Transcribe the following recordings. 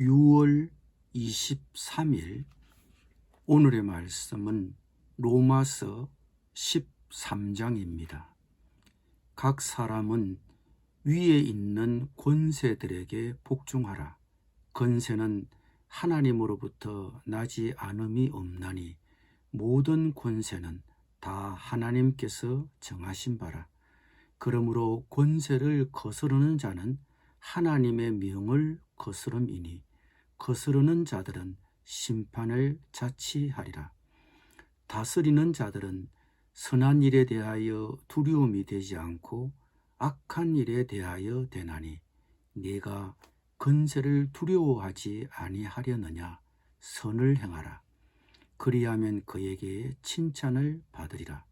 6월 23일 오늘의 말씀은 로마서 13장입니다. 각 사람은 위에 있는 권세들에게 복종하라. 권세는 하나님으로부터 나지 않음이 없나니 모든 권세는 다 하나님께서 정하신 바라. 그러므로 권세를 거스르는 자는 하나님의 명을 거스름이니 거스르는 자들은 심판을 자취하리라. 다스리는 자들은 선한 일에 대하여 두려움이 되지 않고 악한 일에 대하여 되나니 네가 권세를 두려워하지 아니하려느냐. 선을 행하라. 그리하면 그에게 칭찬을 받으리라.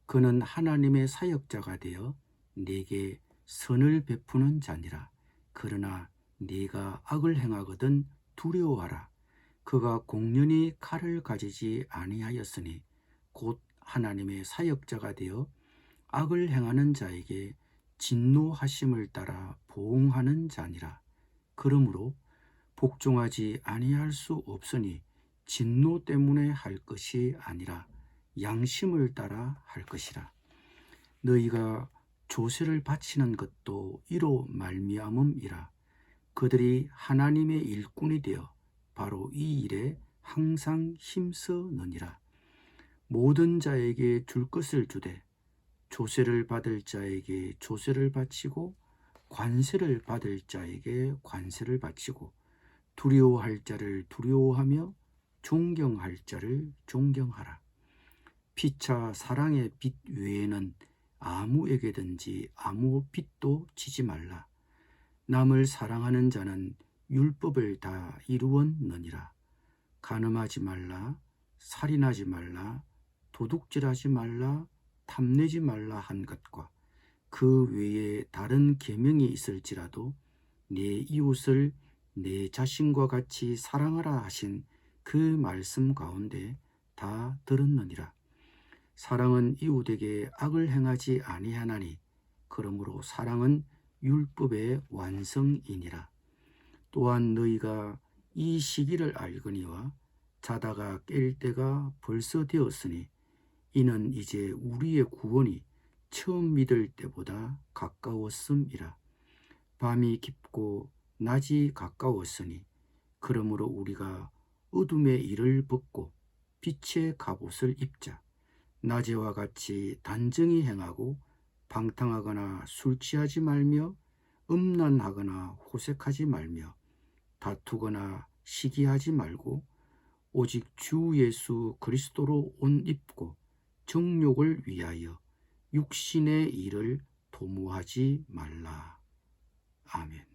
그는 하나님의 사역자가 되어 네게 선을 베푸는 자니라. 그러나 네가 악을 행하거든 두려워하라. 그가 공연히 칼을 가지지 아니하였으니 곧 하나님의 사역자가 되어 악을 행하는 자에게 진노하심을 따라 보응하는 자니라. 그러므로 복종하지 아니할 수 없으니 진노 때문에 할 것이 아니라 양심을 따라 할 것이라. 너희가 조세를 바치는 것도 이로 말미암음이라. 그들이 하나님의 일꾼이 되어 바로 이 일에 항상 힘쓰느니라. 모든 자에게 줄 것을 주되 조세를 받을 자에게 조세를 바치고 관세를 받을 자에게 관세를 바치고 두려워할 자를 두려워하며 존경할 자를 존경하라. 피차 사랑의 빚 외에는 아무에게든지 아무 빚도 지지 말라. 남을 사랑하는 자는 율법을 다 이루었느니라. 간음하지 말라, 살인하지 말라, 도둑질하지 말라, 탐내지 말라 한 것과 그 외에 다른 계명이 있을지라도 내 이웃을 내 자신과 같이 사랑하라 하신 그 말씀 가운데 다 들었느니라. 사랑은 이웃에게 악을 행하지 아니하나니 그러므로 사랑은 율법의 완성이니라. 또한 너희가 이 시기를 알거니와 자다가 깰 때가 벌써 되었으니 이는 이제 우리의 구원이 처음 믿을 때보다 가까웠음이라. 밤이 깊고 낮이 가까웠으니 그러므로 우리가 어둠의 일을 벗고 빛의 갑옷을 입자. 낮에와 같이 단정히 행하고 방탕하거나 술 취하지 말며 음란하거나 호색하지 말며 다투거나 시기하지 말고 오직 주 예수 그리스도로 옷 입고 정욕을 위하여 육신의 일을 도모하지 말라. 아멘.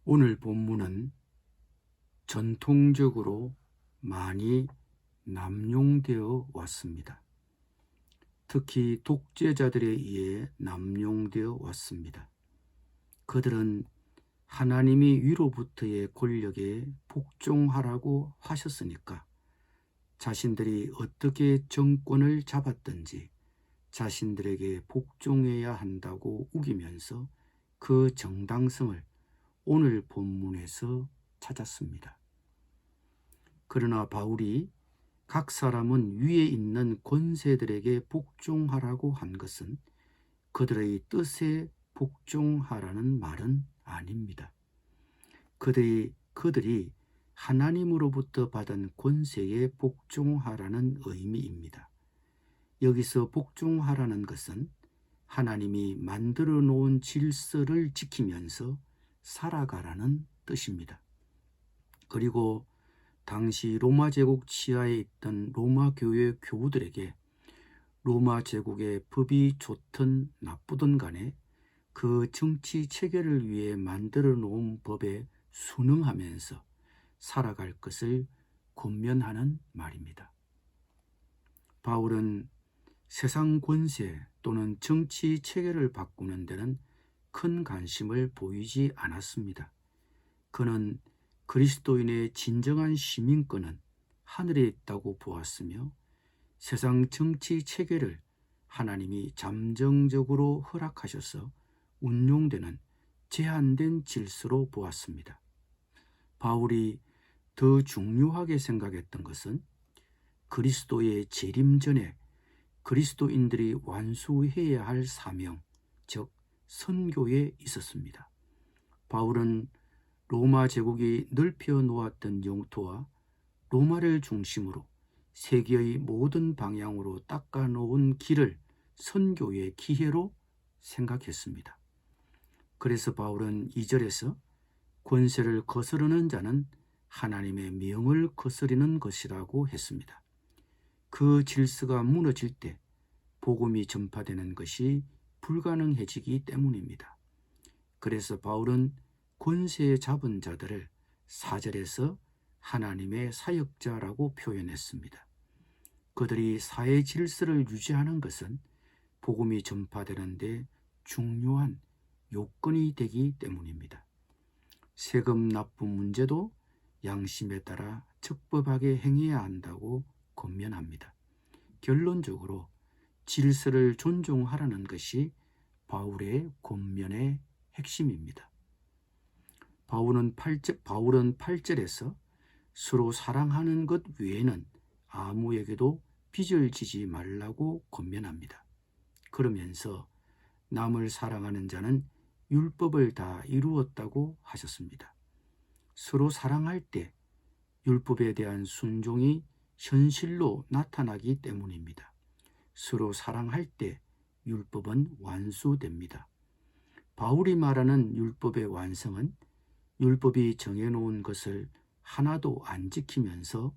오늘 본문은 전통적으로 많이 남용되어 왔습니다. 특히 독재자들에 의해 남용되어 왔습니다. 그들은 하나님이 위로부터의 권력에 복종하라고 하셨으니까 자신들이 어떻게 정권을 잡았든지 자신들에게 복종해야 한다고 우기면서 그 정당성을 오늘 본문에서 찾았습니다. 그러나 바울이 각 사람은 위에 있는 권세들에게 복종하라고 한 것은 그들의 뜻에 복종하라는 말은 아닙니다. 그들이 하나님으로부터 받은 권세에 복종하라는 의미입니다. 여기서 복종하라는 것은 하나님이 만들어 놓은 질서를 지키면서 살아가라는 뜻입니다. 그리고 당시 로마 제국 치하에 있던 로마 교회 교우들에게 로마 제국의 법이 좋든 나쁘든 간에 그 정치 체계를 위해 만들어 놓은 법에 순응하면서 살아갈 것을 권면하는 말입니다. 바울은 세상 권세 또는 정치 체계를 바꾸는 데는 큰 관심을 보이지 않았습니다. 그는 그리스도인의 진정한 시민권은 하늘에 있다고 보았으며 세상 정치 체계를 하나님이 잠정적으로 허락하셔서 운용되는 제한된 질서로 보았습니다. 바울이 더 중요하게 생각했던 것은 그리스도의 재림 전에 그리스도인들이 완수해야 할 사명, 즉 선교에 있었습니다. 바울은 로마 제국이 넓혀 놓았던 영토와 로마를 중심으로 세계의 모든 방향으로 닦아 놓은 길을 선교의 기회로 생각했습니다. 그래서 바울은 2절에서 권세를 거스르는 자는 하나님의 명을 거스리는 것이라고 했습니다. 그 질서가 무너질 때 복음이 전파되는 것이 불가능해지기 때문입니다. 그래서 바울은 권세 잡은 자들을 4절에서 하나님의 사역자라고 표현했습니다. 그들이 사회 질서를 유지하는 것은 복음이 전파되는데 중요한 요건이 되기 때문입니다. 세금 납부 문제도 양심에 따라 적법하게 행해야 한다고 권면합니다. 결론적으로 질서를 존중하라는 것이 바울의 권면의 핵심입니다. 바울은 8절에서 서로 사랑하는 것 외에는 아무에게도 빚을 지지 말라고 권면합니다. 그러면서 남을 사랑하는 자는 율법을 다 이루었다고 하셨습니다. 서로 사랑할 때 율법에 대한 순종이 현실로 나타나기 때문입니다. 서로 사랑할 때 율법은 완수됩니다. 바울이 말하는 율법의 완성은 율법이 정해놓은 것을 하나도 안 지키면서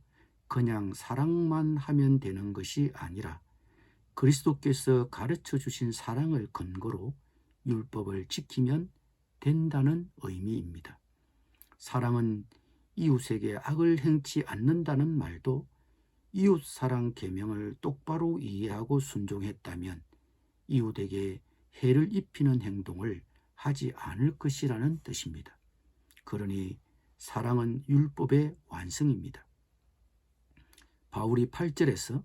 그냥 사랑만 하면 되는 것이 아니라 그리스도께서 가르쳐 주신 사랑을 근거로 율법을 지키면 된다는 의미입니다. 사랑은 이웃에게 악을 행치 않는다는 말도 이웃 사랑 계명을 똑바로 이해하고 순종했다면 이웃에게 해를 입히는 행동을 하지 않을 것이라는 뜻입니다. 그러니 사랑은 율법의 완성입니다. 바울이 8절에서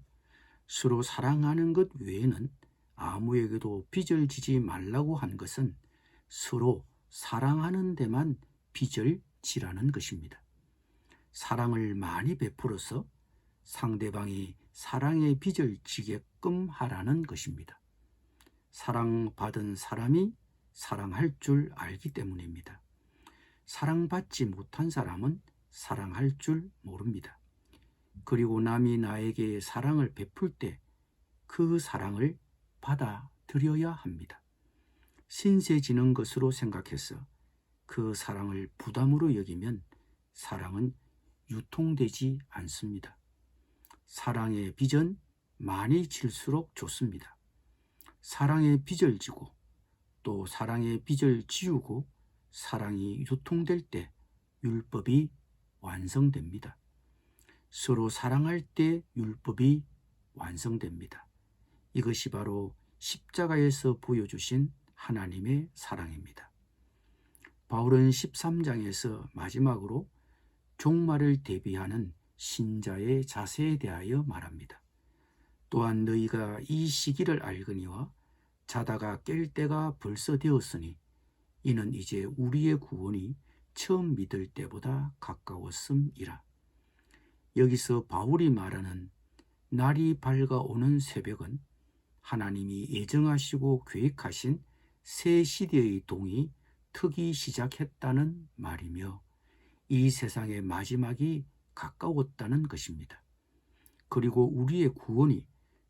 서로 사랑하는 것 외에는 아무에게도 빚을 지지 말라고 한 것은 서로 사랑하는 데만 빚을 지라는 것입니다. 사랑을 많이 베풀어서 상대방이 사랑의 빚을 지게끔 하라는 것입니다. 사랑받은 사람이 사랑할 줄 알기 때문입니다. 사랑받지 못한 사람은 사랑할 줄 모릅니다. 그리고 남이 나에게 사랑을 베풀 때 그 사랑을 받아들여야 합니다. 신세지는 것으로 생각해서 그 사랑을 부담으로 여기면 사랑은 유통되지 않습니다. 사랑의 빚은 많이 질수록 좋습니다. 사랑의 빚을 지고 또 사랑의 빚을 지우고 사랑이 유통될 때 율법이 완성됩니다. 서로 사랑할 때 율법이 완성됩니다. 이것이 바로 십자가에서 보여주신 하나님의 사랑입니다. 바울은 13장에서 마지막으로 종말을 대비하는 신자의 자세에 대하여 말합니다. 또한 너희가 이 시기를 알거니와 자다가 깰 때가 벌써 되었으니 이는 이제 우리의 구원이 처음 믿을 때보다 가까웠음이라. 여기서 바울이 말하는 날이 밝아오는 새벽은 하나님이 예정하시고 계획하신 새 시대의 동이 트기 시작했다는 말이며 이 세상의 마지막이 가까웠다는 것입니다. 그리고 우리의 구원이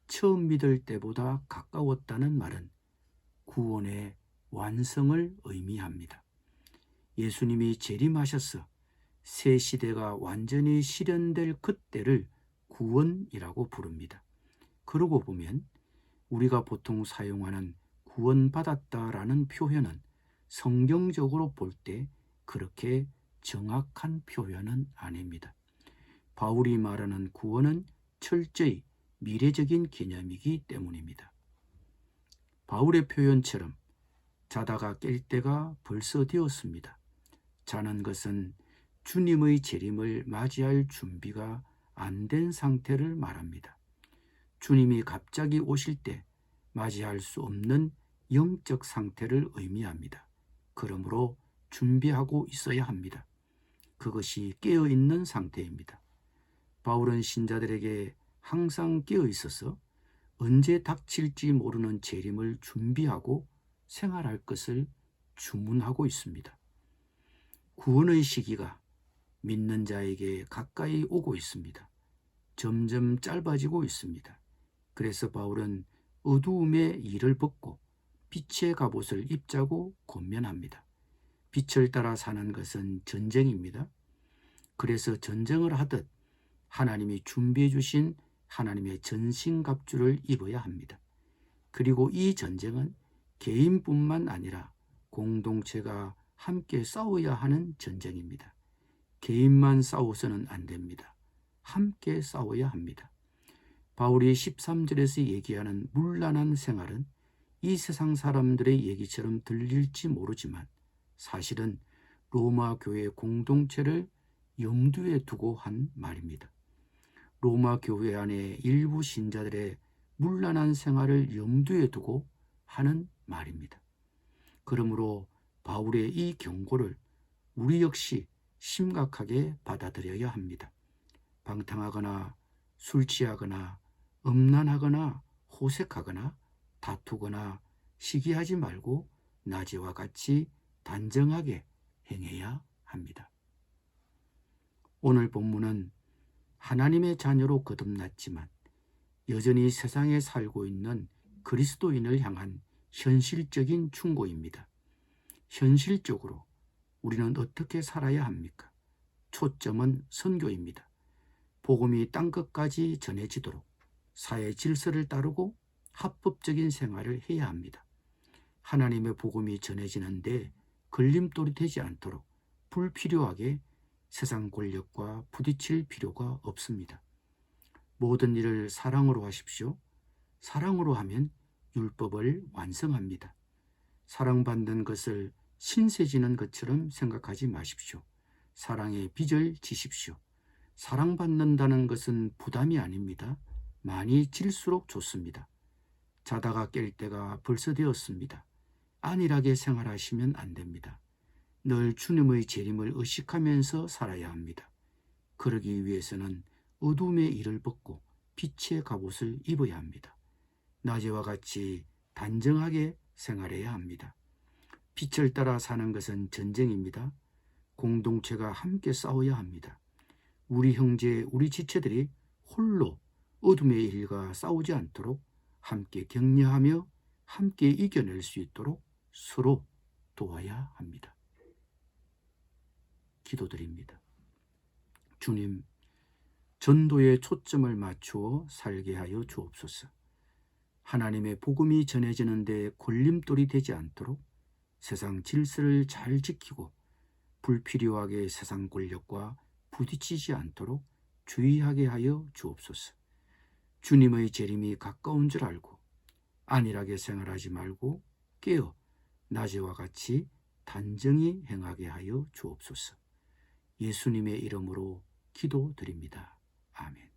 처음 믿을 때보다 가까웠다는 말은 구원의 완성을 의미합니다. 예수님이 재림하셔서 새 시대가 완전히 실현될 그때를 구원이라고 부릅니다. 그러고 보면 우리가 보통 사용하는 구원받았다라는 표현은 성경적으로 볼 때 그렇게 정확한 표현은 아닙니다. 바울이 말하는 구원은 철저히 미래적인 개념이기 때문입니다. 바울의 표현처럼 자다가 깰 때가 벌써 되었습니다. 자는 것은 주님의 재림을 맞이할 준비가 안 된 상태를 말합니다. 주님이 갑자기 오실 때 맞이할 수 없는 영적 상태를 의미합니다. 그러므로 준비하고 있어야 합니다. 그것이 깨어있는 상태입니다. 바울은 신자들에게 항상 깨어 있어서 언제 닥칠지 모르는 재림을 준비하고 생활할 것을 주문하고 있습니다. 구원의 시기가 믿는 자에게 가까이 오고 있습니다. 점점 짧아지고 있습니다. 그래서 바울은 어두움의 일을 벗고 빛의 갑옷을 입자고 권면합니다. 빛을 따라 사는 것은 전쟁입니다. 그래서 전쟁을 하듯 하나님이 준비해 주신 하나님의 전신갑주를 입어야 합니다. 그리고 이 전쟁은 개인뿐만 아니라 공동체가 함께 싸워야 하는 전쟁입니다. 개인만 싸워서는 안 됩니다. 함께 싸워야 합니다. 바울이 13절에서 얘기하는 문란한 생활은 이 세상 사람들의 얘기처럼 들릴지 모르지만 사실은 로마 교회 공동체를 염두에 두고 한 말입니다. 로마 교회 안에 일부 신자들의 문란한 생활을 염두에 두고 하는 말입니다. 그러므로 바울의 이 경고를 우리 역시 심각하게 받아들여야 합니다. 방탕하거나 술 취하거나 음란하거나 호색하거나 다투거나 시기하지 말고 낮에와 같이 단정하게 행해야 합니다. 오늘 본문은 하나님의 자녀로 거듭났지만 여전히 세상에 살고 있는 그리스도인을 향한 현실적인 충고입니다. 현실적으로 우리는 어떻게 살아야 합니까? 초점은 선교입니다. 복음이 땅끝까지 전해지도록 사회 질서를 따르고 합법적인 생활을 해야 합니다. 하나님의 복음이 전해지는데 걸림돌이 되지 않도록 불필요하게 세상 권력과 부딪힐 필요가 없습니다. 모든 일을 사랑으로 하십시오. 사랑으로 하면 율법을 완성합니다. 사랑받는 것을 신세 지는 것처럼 생각하지 마십시오. 사랑의 빚을 지십시오. 사랑받는다는 것은 부담이 아닙니다. 많이 질수록 좋습니다. 자다가 깰 때가 벌써 되었습니다. 안일하게 생활하시면 안 됩니다. 늘 주님의 재림을 의식하면서 살아야 합니다. 그러기 위해서는 어둠의 일을 벗고 빛의 갑옷을 입어야 합니다. 낮에와 같이 단정하게 생활해야 합니다. 빛을 따라 사는 것은 전쟁입니다. 공동체가 함께 싸워야 합니다. 우리 형제, 우리 지체들이 홀로 어둠의 일과 싸우지 않도록 함께 격려하며 함께 이겨낼 수 있도록 서로 도와야 합니다. 기도드립니다. 주님, 전도에 초점을 맞추어 살게 하여 주옵소서. 하나님의 복음이 전해지는 데 걸림돌이 되지 않도록 세상 질서를 잘 지키고 불필요하게 세상 권력과 부딪히지 않도록 주의하게 하여 주옵소서. 주님의 재림이 가까운 줄 알고 안일하게 생활하지 말고 깨어 낮에와 같이 단정히 행하게 하여 주옵소서. 예수님의 이름으로 기도드립니다. 아멘.